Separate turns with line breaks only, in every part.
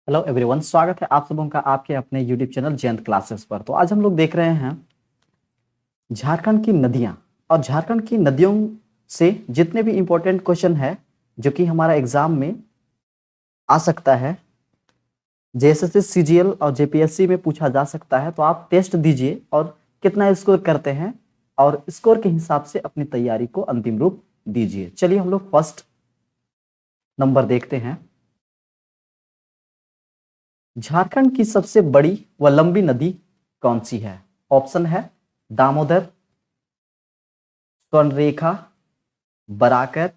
Hello everyone, स्वागत है आप सबों का आपके अपने यूट्यूब चैनल जयंत क्लासेस पर। तो आज हम लोग देख रहे हैं झारखंड की नदियां और झारखंड की नदियों से जितने भी इंपॉर्टेंट क्वेश्चन है जो कि हमारा एग्जाम में आ सकता है, जेएसएससी सीजीएल और जेपीएससी में पूछा जा सकता है। तो आप टेस्ट दीजिए और कितना स्कोर करते हैं और स्कोर के हिसाब से अपनी तैयारी को अंतिम रूप दीजिए। चलिए हम लोग फर्स्ट नंबर देखते हैं। झारखंड की सबसे बड़ी व लंबी नदी कौन सी है? ऑप्शन है दामोदर, स्वर्णरेखा, बराकर,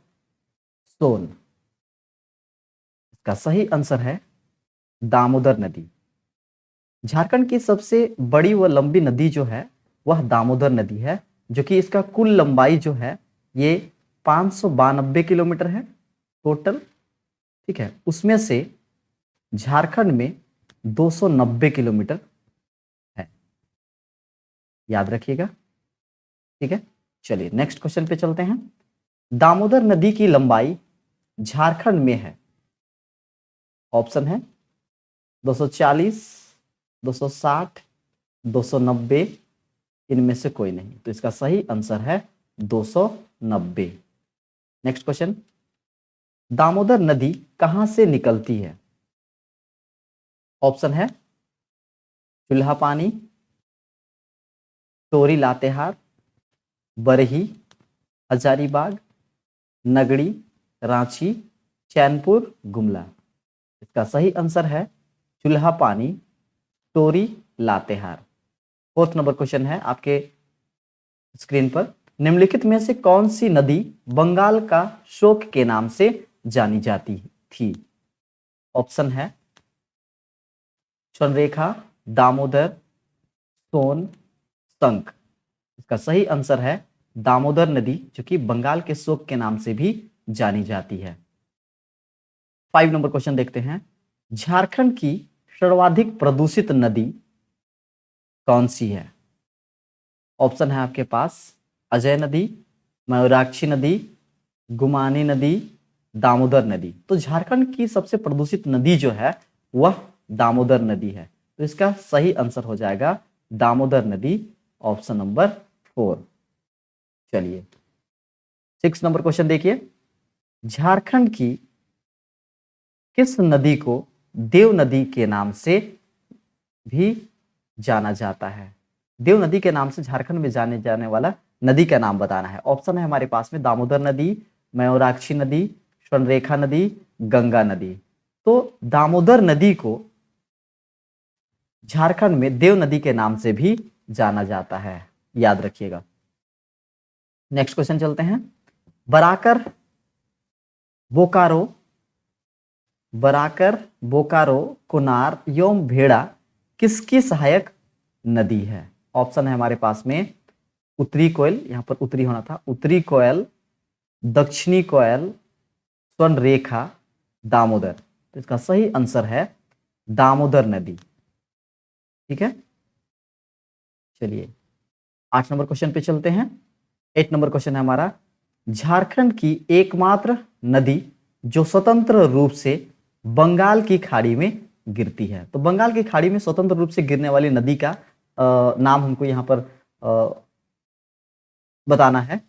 सोन। इसका सही आंसर है दामोदर नदी। झारखंड की सबसे बड़ी व लंबी नदी जो है वह दामोदर नदी है, जो कि इसका कुल लंबाई जो है ये 592 किलोमीटर है टोटल। ठीक है, उसमें से झारखंड में 290 किलोमीटर है, याद रखिएगा। ठीक है, चलिए नेक्स्ट क्वेश्चन पे चलते हैं। दामोदर नदी की लंबाई झारखंड में है, ऑप्शन है 240, 260, 290, इनमें से कोई नहीं। तो इसका सही आंसर है 290। नेक्स्ट क्वेश्चन, दामोदर नदी कहां से निकलती है? ऑप्शन है चूल्हा पानी, टोरी लातेहार, बरही, हजारीबाग, नगड़ी, रांची, चैनपुर, गुमला। इसका सही आंसर है चूल्हा पानी, Tori, Latehar. Fourth number question है आपके स्क्रीन पर। निम्नलिखित में से कौन सी नदी बंगाल का शोक के नाम से जानी जाती थी? ऑप्शन है स्वर्णरेखा, दामोदर, सोन, संक। इसका सही आंसर है दामोदर नदी, जो कि बंगाल के शोक के नाम से भी जानी जाती है। 5 नंबर क्वेश्चन देखते हैं। झारखंड की सर्वाधिक प्रदूषित नदी कौन सी है? ऑप्शन है आपके पास अजय नदी, मयूराक्षी नदी, गुमानी नदी, दामोदर नदी। तो झारखंड की सबसे प्रदूषित नदी जो है वह दामोदर नदी है। तो इसका सही आंसर हो जाएगा दामोदर नदी, ऑप्शन नंबर 4। चलिए 6 नंबर क्वेश्चन देखिए। झारखंड की किस नदी को देव नदी के नाम से भी जाना जाता है? देव नदी के नाम से झारखंड में जाने जाने वाला नदी का नाम बताना है। ऑप्शन है हमारे पास में दामोदर नदी, मयूराक्षी नदी, स्वर्णरेखा नदी, गंगा नदी। तो दामोदर नदी को झारखंड में देव नदी के नाम से भी जाना जाता है, याद रखिएगा। नेक्स्ट क्वेश्चन चलते हैं। बराकर, बोकारो, बराकर, बोकारो, कुनार एवं भेड़ा किसकी सहायक नदी है? ऑप्शन है हमारे पास में उत्तरी कोयल, यहां पर उत्तरी होना था, उत्तरी कोयल, दक्षिणी कोयल, स्वर्णरेखा, दामोदर। तो इसका सही आंसर है दामोदर नदी। ठीक है, चलिए 8 नंबर क्वेश्चन पे चलते हैं। 8 नंबर क्वेश्चन है हमारा। झारखंड की एकमात्र नदी जो स्वतंत्र रूप से बंगाल की खाड़ी में गिरती है। तो बंगाल की खाड़ी में स्वतंत्र रूप से गिरने वाली नदी का नाम हमको यहाँ पर बताना है।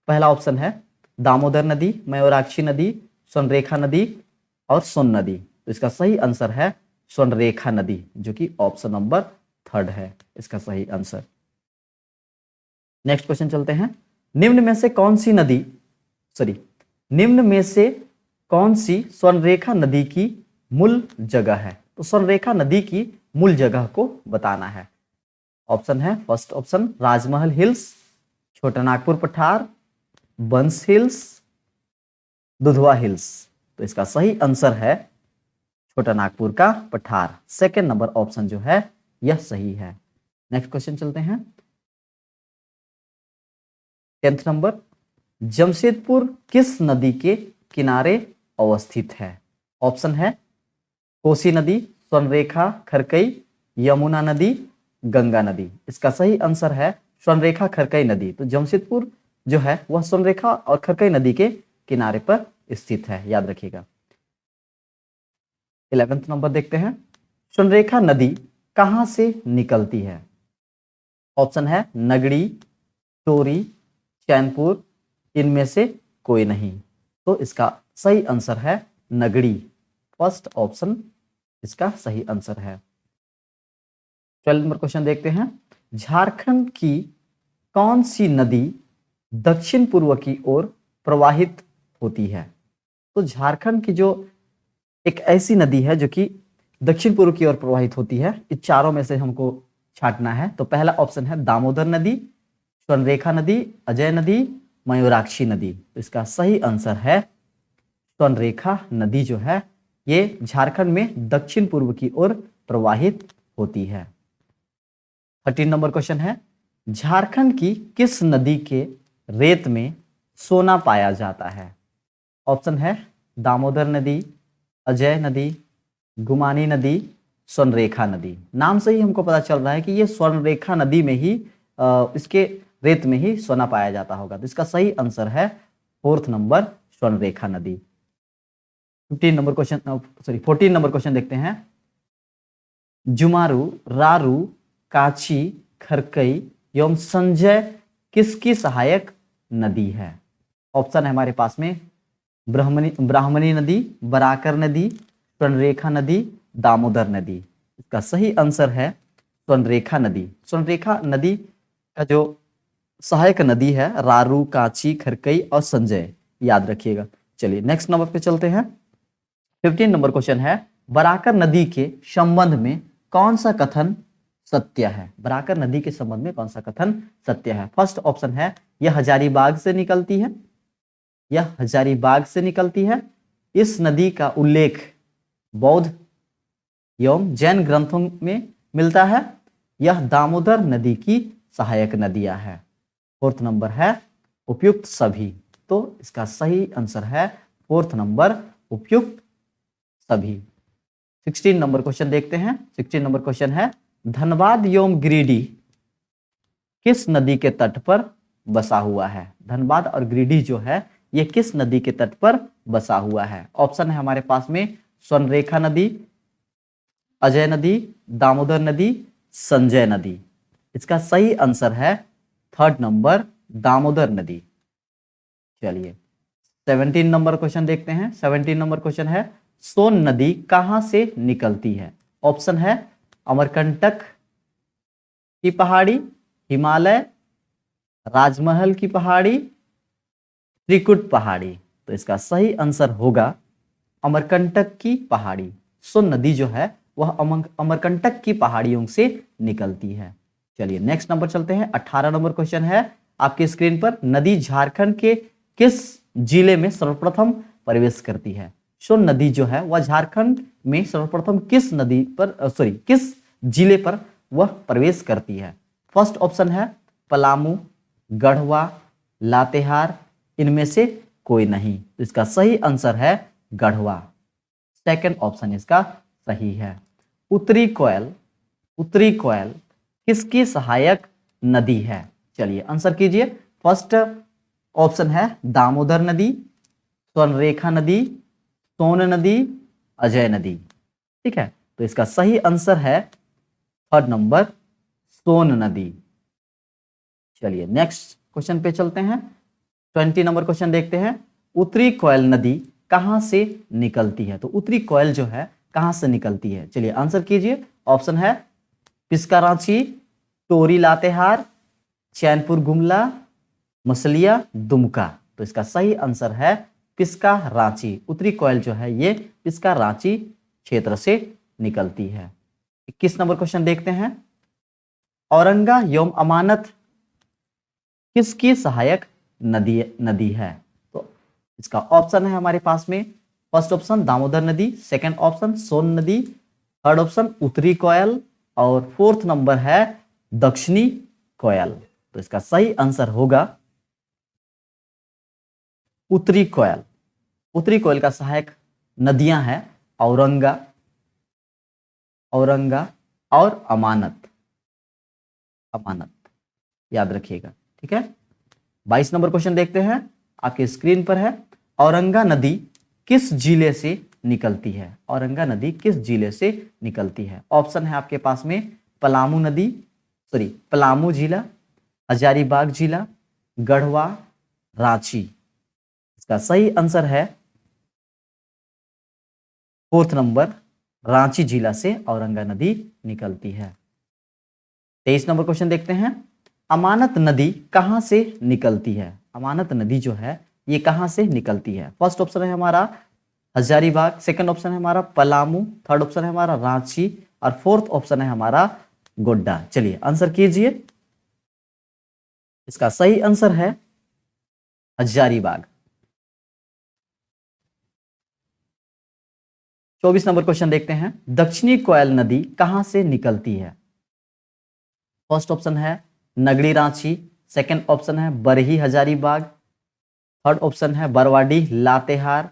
पहला ऑप्शन है दामोदर नदी, मयूराक्षी नदी, स्वर्णरेखा नदी और सोन नदी। तो इसका सही आंसर है स्वर्णरेखा नदी, जो कि ऑप्शन नंबर 3 है इसका सही आंसर। नेक्स्ट क्वेश्चन चलते हैं। निम्न में से कौन सी स्वर्णरेखा नदी की मूल जगह है? तो स्वर्णरेखा नदी की मूल जगह को बताना है। ऑप्शन है फर्स्ट ऑप्शन राजमहल हिल्स, छोटा नागपुर पठार, बंस हिल्स, दुधवा हिल्स। तो इसका सही आंसर है छोटा नागपुर का पठार। सेकेंड नंबर ऑप्शन जो है यह सही है। नेक्स्ट क्वेश्चन चलते हैं। 10th नंबर, जमशेदपुर किस नदी के किनारे अवस्थित है? ऑप्शन है कोसी नदी, स्वर्णरेखा, खरकई, यमुना नदी, गंगा नदी। इसका सही आंसर है स्वर्णरेखा खरकई नदी। तो जमशेदपुर जो है वह स्वर्णरेखा और खरकई नदी के किनारे पर स्थित है, याद रखिएगा। 11th नंबर देखते हैं, स्वर्णरेखा नदी कहां से निकलती है? ऑप्शन है नगड़ी, टोरी, चैनपुर, इनमें से कोई नहीं। तो इसका सही आंसर है नगड़ी। फर्स्ट ऑप्शन इसका सही आंसर है। 12 नंबर क्वेश्चन देखते हैं, झारखंड की कौन सी नदी दक्षिण पूर्व की ओर प्रवाहित होती है? तो झारखंड की जो एक ऐसी नदी है जो कि दक्षिण पूर्व की ओर प्रवाहित होती है, इस चारों में से हमको छांटना है। तो पहला ऑप्शन है दामोदर नदी, स्वर्णरेखा नदी, अजय नदी, मयूराक्षी नदी। तो इसका सही आंसर है स्वर्णरेखा नदी जो है ये झारखंड में दक्षिण पूर्व की ओर प्रवाहित होती है। 13 नंबर क्वेश्चन है, झारखंड की किस नदी के रेत में सोना पाया जाता है? ऑप्शन है दामोदर नदी, अजय नदी, गुमानी नदी, स्वर्णरेखा नदी। नाम से ही हमको पता चल रहा है कि ये स्वर्णरेखा नदी में ही इसके रेत में ही सोना पाया जाता होगा। तो इसका सही आंसर है 4th नंबर स्वर्णरेखा नदी। 14 नंबर क्वेश्चन देखते हैं, जुमारू, रारू, काची, खरकई एवं संजय किसकी सहायक नदी है? ऑप्शन है हमारे पास में ब्राह्मणी नदी, बराकर नदी, स्वर्णरेखा नदी, दामोदर नदी। इसका सही आंसर है स्वर्णरेखा नदी। स्वर्णरेखा नदी का जो सहायक नदी है रारू, काची, खरकई और संजय, याद रखिएगा। चलिए नेक्स्ट नंबर पे चलते हैं। 15 नंबर क्वेश्चन है, बराकर नदी के संबंध में कौन सा कथन सत्य है? बराकर नदी के संबंध में कौन सा कथन सत्य है? फर्स्ट ऑप्शन है यह हजारीबाग से निकलती है, यह हजारीबाग से निकलती है, इस नदी का उल्लेख बौद्ध एवं जैन ग्रंथों में मिलता है, यह दामोदर नदी की सहायक नदियां है। 4th नंबर है उपयुक्त सभी। तो इसका सही आंसर है 4th नंबर उपयुक्त सभी। 16 नंबर क्वेश्चन देखते हैं। 16 नंबर क्वेश्चन है, धनबाद एवं गिरिडीह किस नदी के तट पर बसा हुआ है? धनबाद और गिरिडीह जो है ये किस नदी के तट पर बसा हुआ है? ऑप्शन है हमारे पास में स्वर्णरेखा नदी, अजय नदी, दामोदर नदी, संजय नदी। इसका सही आंसर है 3rd नंबर दामोदर नदी। चलिए 17 नंबर क्वेश्चन देखते हैं। 17 नंबर क्वेश्चन है, सोन नदी कहां से निकलती है? ऑप्शन है अमरकंटक की पहाड़ी, हिमालय, राजमहल की पहाड़ी, त्रिकुट पहाड़ी। तो इसका सही आंसर होगा अमरकंटक की पहाड़ी। सोन नदी जो है वह अमरकंटक की पहाड़ियों से निकलती है। चलिए नेक्स्ट नंबर चलते हैं। 18 नंबर क्वेश्चन है आपकी स्क्रीन पर, नदी झारखंड के किस जिले में सर्वप्रथम प्रवेश करती है? सोन नदी जो है वह झारखंड में सर्वप्रथम किस नदी पर किस जिले पर वह प्रवेश करती है? फर्स्ट ऑप्शन है पलामू, गढ़वा, लातेहार, इनमें से कोई नहीं। तो इसका सही आंसर है गढ़वा। सेकंड ऑप्शन इसका सही है। उत्तरी कोयल किसकी सहायक नदी है? चलिए आंसर कीजिए। फर्स्ट ऑप्शन है दामोदर नदी, स्वर्णरेखा नदी, सोन नदी, अजय नदी। ठीक है, तो इसका सही आंसर है 3rd नंबर सोन नदी। चलिए नेक्स्ट क्वेश्चन पे चलते हैं। 20 नंबर क्वेश्चन देखते हैं, उत्तरी कोयल नदी कहां से निकलती है? तो उत्तरी कोयल जो है कहां से निकलती है? चलिए आंसर कीजिए। ऑप्शन है पिस्कारांची, टोरी लातेहार, चैनपुर गुमला, मसलिया, दुमका। तो इसका सही आंसर है पिस्का रांची। उत्तरी कोयल जो है ये पिस्का रांची क्षेत्र से निकलती है। 21 नंबर क्वेश्चन देखते हैं, औरंगा एवं अमानत किसकी सहायक नदी है? तो इसका ऑप्शन है हमारे पास में, फर्स्ट ऑप्शन दामोदर नदी, सेकंड ऑप्शन सोन नदी, थर्ड ऑप्शन उत्तरी कोयल और 4th नंबर है दक्षिणी कोयल। तो इसका सही आंसर होगा उत्तरी कोयल। उत्तरी कोयल का सहायक नदियां हैं औरंगा और अमानत। याद रखिएगा, ठीक है। 22 नंबर क्वेश्चन देखते हैं, आपके स्क्रीन पर है, औरंगा नदी किस जिले से निकलती है? औरंगा नदी किस जिले से निकलती है? ऑप्शन है आपके पास में पलामू नदी, सॉरी पलामू जिला, हजारीबाग जिला, गढ़वा, रांची। इसका सही आंसर है 4th नंबर, रांची जिला से औरंगा नदी निकलती है। 23 नंबर क्वेश्चन देखते हैं। अमानत नदी कहां से निकलती है? अमानत नदी जो है ये कहां से निकलती है? फर्स्ट ऑप्शन है हमारा हजारीबाग, सेकंड ऑप्शन है हमारा पलामू, थर्ड ऑप्शन है हमारा रांची और फोर्थ ऑप्शन है हमारा गोड्डा। चलिए आंसर कीजिए। इसका सही आंसर है हजारीबाग। 24 नंबर क्वेश्चन देखते हैं। दक्षिणी कोयल नदी कहां से निकलती है? फर्स्ट ऑप्शन है नगड़ी रांची, सेकंड ऑप्शन है बरही हजारीबाग, थर्ड ऑप्शन है बरवाडी लातेहार,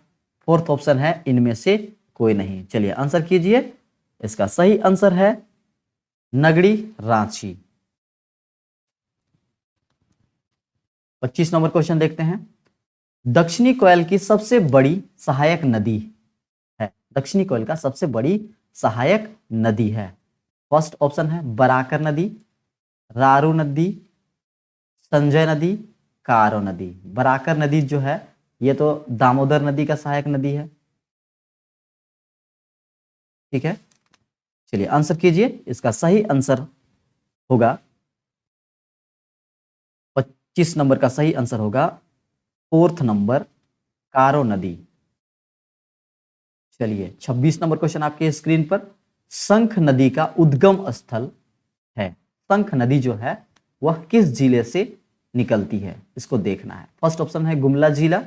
फोर्थ ऑप्शन है इनमें से कोई नहीं। चलिए आंसर कीजिए। इसका सही आंसर है नगड़ी रांची। 25 नंबर क्वेश्चन देखते हैं। दक्षिणी कोयल की सबसे बड़ी सहायक नदी है। दक्षिणी कोयल का सबसे बड़ी सहायक नदी है। फर्स्ट ऑप्शन है बराकर नदी, रारू नदी, संजय नदी, कारो नदी। बराकर नदी जो है ये तो दामोदर नदी का सहायक नदी है। ठीक है, चलिए आंसर कीजिए। इसका सही आंसर होगा 25 नंबर का सही आंसर होगा 4th नंबर कारो नदी। चलिए 26 नंबर क्वेश्चन आपके स्क्रीन पर। शंख नदी का उद्गम स्थल है। शंख नदी जो है वह किस जिले से निकलती है? इसको देखना है। फर्स्ट ऑप्शन है गुमला जिला,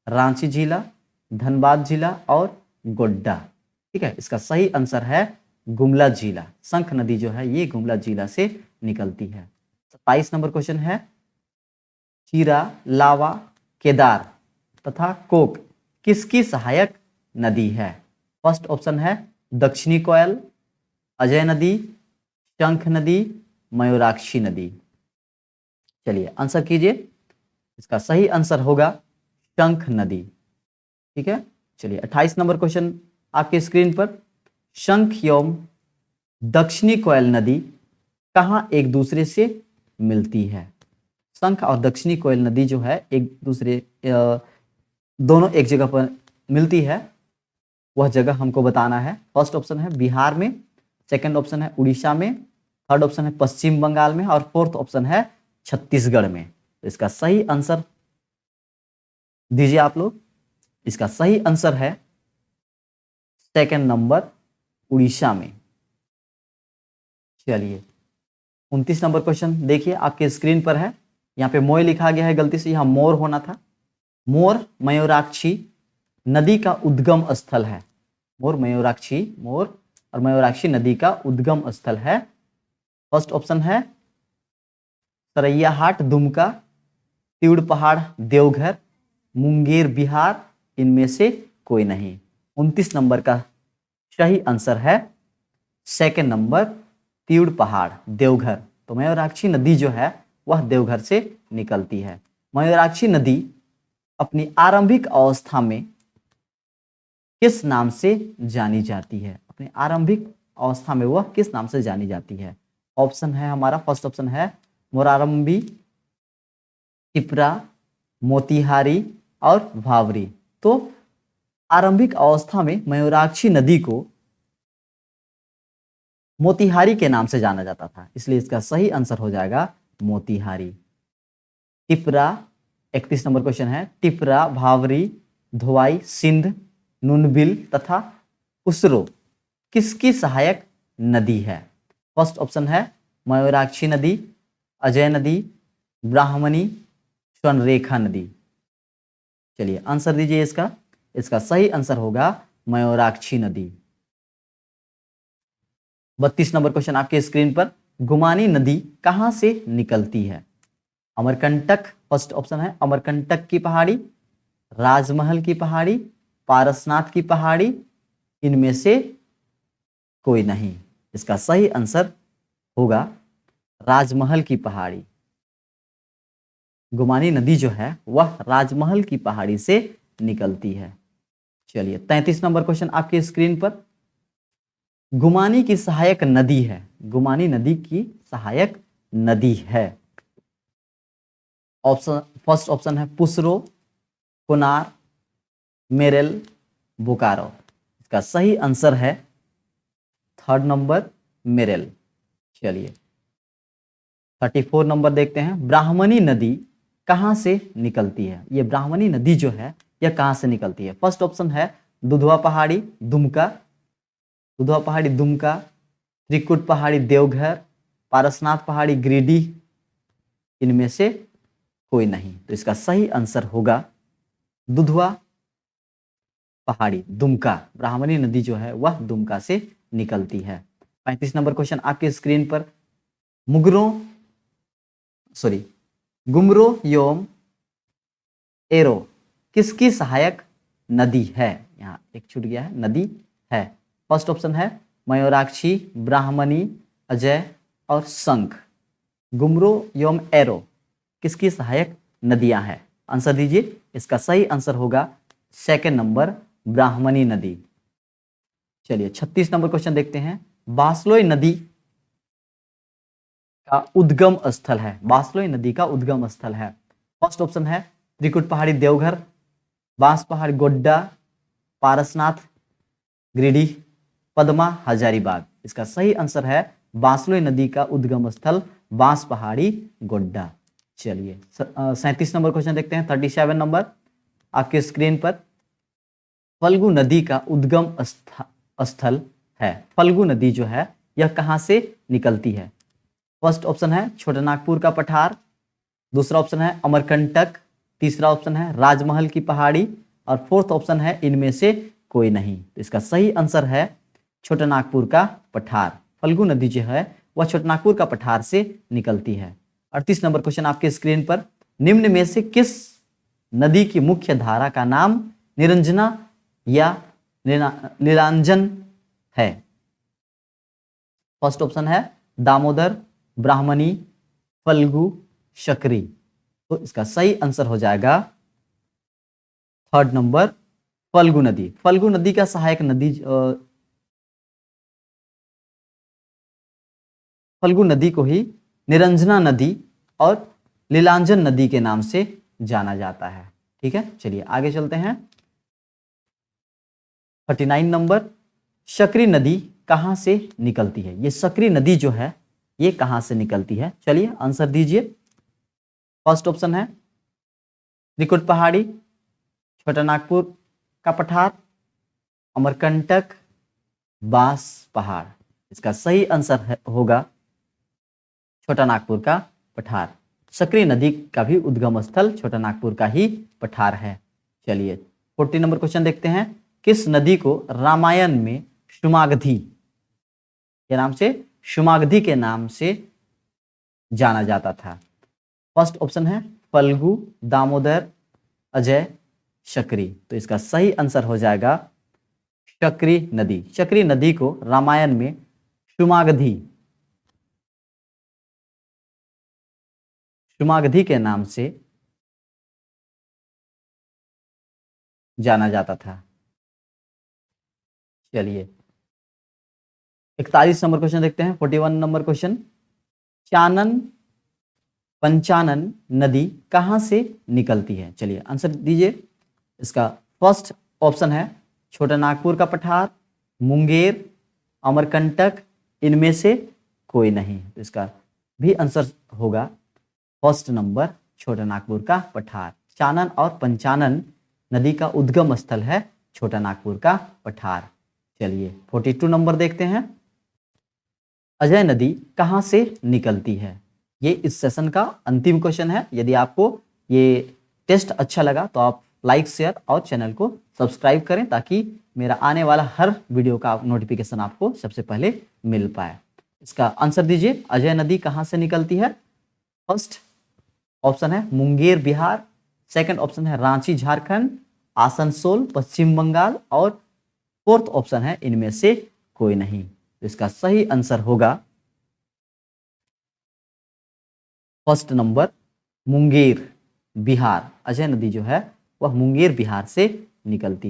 रांची जिला, धनबाद जिला और गोड्डा। ठीक है, इसका सही आंसर है गुमला जिला। शंख नदी जो है ये गुमला जिला से निकलती है। 27 नंबर क्वेश्चन है। चीरा, लावा, केदार तथा कोक किसकी सहायक नदी है? फर्स्ट ऑप्शन है दक्षिणी कोयल, अजय नदी, शंख नदी, मयूराक्षी नदी। चलिए आंसर कीजिए। इसका सही आंसर होगा शंख नदी। ठीक है, चलिए 28 नंबर क्वेश्चन आपके स्क्रीन पर। शंख एवं दक्षिणी कोयल नदी कहां एक दूसरे से मिलती है? शंख और दक्षिणी कोयल नदी जो है एक दूसरे दोनों एक जगह पर मिलती है। वह जगह हमको बताना है। फर्स्ट ऑप्शन है बिहार में, सेकंड ऑप्शन है उड़ीसा में, थर्ड ऑप्शन है पश्चिम बंगाल में और फोर्थ ऑप्शन है छत्तीसगढ़ में। तो इसका सही आंसर दीजिए आप लोग। इसका सही आंसर है सेकंड नंबर उड़ीसा में। चलिए 29 नंबर क्वेश्चन देखिए आपके स्क्रीन पर है। यहाँ पे मोय लिखा गया है, गलती से यहाँ मोर होना था। मोर मयूराक्षी नदी का उद्गम स्थल है। मोर और मयूराक्षी नदी का उद्गम स्थल है। फर्स्ट ऑप्शन है सरैयाहाट दुमका, तीउड़ पहाड़ देवघर, मुंगेर बिहार, इनमें से कोई नहीं। 29 नंबर का सही आंसर है सेकंड नंबर तीउड़ पहाड़ देवघर। तो मयूराक्षी नदी जो है वह देवघर से निकलती है। मयूराक्षी नदी अपनी आरंभिक अवस्था में किस नाम से जानी जाती है? अपनी आरंभिक अवस्था में वह किस नाम से जानी जाती है? ऑप्शन है हमारा, फर्स्ट ऑप्शन है मोरारंबी, टिपरा, मोतिहारी और भावरी। तो आरंभिक अवस्था में मयूराक्षी नदी को मोतिहारी के नाम से जाना जाता था, इसलिए इसका सही आंसर हो जाएगा मोतिहारी। टिपरा 31 नंबर क्वेश्चन है। टिपरा, भावरी, धोवाई, सिंध, नुनबिल तथा उसरो किसकी सहायक नदी है? फर्स्ट ऑप्शन है मयूराक्षी नदी, अजय नदी, ब्राह्मणी, स्वर्णरेखा नदी। चलिए आंसर दीजिए इसका। इसका सही आंसर होगा मयूराक्षी नदी। 32 नंबर क्वेश्चन आपके स्क्रीन पर। गुमानी नदी कहां से निकलती है? अमरकंटक, फर्स्ट ऑप्शन है अमरकंटक की पहाड़ी, राजमहल की पहाड़ी, पारसनाथ की पहाड़ी, इनमें से कोई नहीं। इसका सही आंसर होगा राजमहल की पहाड़ी। गुमानी नदी जो है वह राजमहल की पहाड़ी से निकलती है। चलिए 33 नंबर क्वेश्चन आपके स्क्रीन पर। गुमानी की सहायक नदी है, गुमानी नदी की सहायक नदी है। ऑप्शन, फर्स्ट ऑप्शन है पुसरो, कुनार, मेरेल, बोकारो। इसका सही आंसर है थर्ड नंबर मेरेल। चलिए 34 नंबर देखते हैं। ब्राह्मणी नदी कहां से निकलती है? ये ब्राह्मणी नदी जो है यह कहां से निकलती है? फर्स्ट ऑप्शन है दुधवा पहाड़ी दुमका, दुधवा पहाड़ी दुमका, त्रिकुट पहाड़ी देवघर, पारसनाथ पहाड़ी गिरिडीह, इनमें से कोई नहीं। तो इसका सही आंसर होगा दुधवा पहाड़ी दुमका। ब्राह्मणी नदी जो है वह दुमका से निकलती है। 35 नंबर क्वेश्चन आपके स्क्रीन पर। मुगरो सॉरी गुमरो योम एरो किसकी सहायक नदी है? यहाँ एक छूट गया है, नदी है। फर्स्ट ऑप्शन है मयूराक्षी, ब्राह्मणी, अजय और शंख। गुमरो योम एरो किसकी सहायक नदियां हैं? आंसर दीजिए। इसका सही आंसर होगा सेकंड नंबर ब्राह्मणी नदी। चलिए 36 नंबर क्वेश्चन देखते हैं। बासलोई नदी का उद्गम स्थल है, बासलोई नदी का उद्गम स्थल है। फर्स्ट ऑप्शन है त्रिकुट पहाड़ी देवघर, बांस पहाड़ी गोड्डा, पारसनाथ गिरिडीह, पद्मा हजारीबाग। इसका सही आंसर है बांसलोई नदी का उद्गम स्थल बांस पहाड़ी गोड्डा। चलिए 37 नंबर क्वेश्चन देखते हैं। 37 नंबर आपके स्क्रीन पर। फल्गु नदी का उद्गम स्थल है, फल्गु नदी जो है यह कहां से निकलती है? फर्स्ट ऑप्शन है छोटानागपुर का पठार, दूसरा ऑप्शन है अमरकंटक, तीसरा ऑप्शन है राजमहल की पहाड़ी और फोर्थ ऑप्शन है इनमें से कोई नहीं। तो इसका सही आंसर है छोटानागपुर का पठार। फल्गु नदी जो है वह छोटानागपुर का पठार से निकलती है। 38 नंबर क्वेश्चन आपके स्क्रीन पर। निम्न में से किस नदी की मुख्य धारा का नाम निरंजना या नीलांजन है? फर्स्ट ऑप्शन है दामोदर, ब्राह्मणी, फल्गु, शकरी। तो इसका सही आंसर हो जाएगा थर्ड नंबर फल्गु नदी। फल्गु नदी का सहायक नदी फल्गु नदी को ही निरंजना नदी और लीलांजन नदी के नाम से जाना जाता है। ठीक है, चलिए आगे चलते हैं। 39 नंबर। सकरी नदी कहां से निकलती है? ये सकरी नदी जो है ये कहां से निकलती है? चलिए आंसर दीजिए। फर्स्ट ऑप्शन है त्रिकुट पहाड़ी, छोटानागपुर का पठार, अमरकंटक, बांस पहाड़। इसका सही आंसर होगा छोटानागपुर का पठार। सकरी नदी का भी उद्गम स्थल छोटानागपुर का ही पठार है। चलिए 40 नंबर क्वेश्चन देखते हैं। किस नदी को रामायण में शुमागधी के नाम से, शुमागधी के नाम से जाना जाता था? फर्स्ट ऑप्शन है फल्गु, दामोदर, अजय, शकरी। तो इसका सही आंसर हो जाएगा शकरी नदी। शकरी नदी को रामायण में शुमागधी, शुमागधी के नाम से जाना जाता था। चलिए 41 नंबर क्वेश्चन देखते हैं। 41 नंबर क्वेश्चन। चानन पंचानन नदी कहां से निकलती है? चलिए आंसर दीजिए। इसका फर्स्ट ऑप्शन है छोटानागपुर का पठार, मुंगेर, अमरकंटक, इनमें से कोई नहीं। तो इसका भी आंसर होगा फर्स्ट नंबर छोटानागपुर का पठार। चानन और पंचानन नदी का उद्गम स्थल है छोटानागपुर का पठार। चलिए 42 नंबर देखते हैं। अजय नदी कहां से निकलती है? ये इस सेशन का अंतिम क्वेश्चन है। यदि आपको ये टेस्ट अच्छा लगा तो आप लाइक, शेयर और चैनल को सब्सक्राइब करें ताकि मेरा आने वाला हर वीडियो का नोटिफिकेशन आपको सबसे पहले मिल पाए। इसका आंसर दीजिए। अजय नदी कहां से निकलती है? फर्स्ट ऑप्शन है मुंगेर बिहार, सेकंड ऑप्शन है रांची झारखंड, आसनसोल पश्चिम बंगाल और फोर्थ ऑप्शन है इनमें से कोई नहीं। तो इसका सही आंसर होगा फर्स्ट नंबर मुंगेर बिहार। अजय नदी जो है वह मुंगेर बिहार से निकलती है।